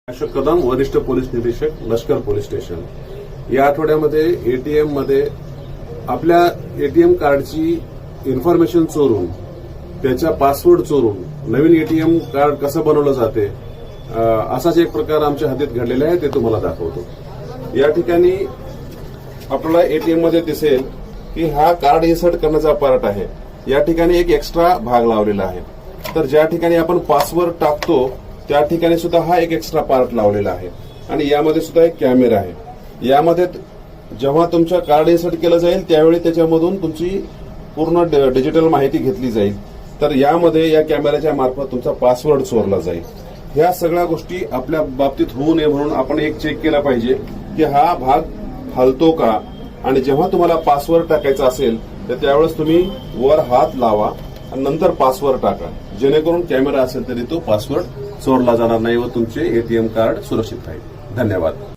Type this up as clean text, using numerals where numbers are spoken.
अशोक कदम, वरिष्ठ पोलीस निरीक्षक, लष्कर पोलीस स्टेशन. या आठवड्यामध्ये एटीएम मध्ये आपल्या एटीएम कार्डची इन्फॉर्मेशन चोरून, त्याचा पासवर्ड चोरून नवीन एटीएम कार्ड कसं बनवलं जाते असाच एक प्रकार आमच्या हातीत घडलेला आहे, ते तुम्हाला दाखवतो. या ठिकाणी आपल्याला एटीएम मध्ये दिसेल की हा कार्ड इन्सर्ट करण्याचा पार्ट आहे. या ठिकाणी एक एक्स्ट्रा भाग लावलेला आहे. तर ज्या ठिकाणी आपण पासवर्ड टाकतो त्या ठिकाणी सुद्धा हा एक एक्स्ट्रा पार्ट लावलेला आहे आणि यामध्ये सुद्धा एक कॅमेरा आहे. यामध्ये जेव्हा तुमचं कार्ड इन्सर्ट केलं जाईल त्यावेळी त्याच्यामधून तुमची पूर्ण डिजिटल माहिती घेतली जाईल. तर यामध्ये या कॅमेऱ्याच्या मार्फत तुमचा पासवर्ड चोरला जाईल. ह्या सगळ्या गोष्टी आपल्या बाबतीत होऊ नये म्हणून आपण एक चेक केला पाहिजे की हा भाग हलतो का, आणि जेव्हा तुम्हाला पासवर्ड टाकायचा असेल तर त्यावेळेस तुम्ही वर हात लावा आणि नंतर पासवर्ड टाका, जेणेकरून कॅमेरा असेल तरी तो पासवर्ड चोरला जाणार नाही व तुमचे एटीएम कार्ड सुरक्षित राहील. धन्यवाद.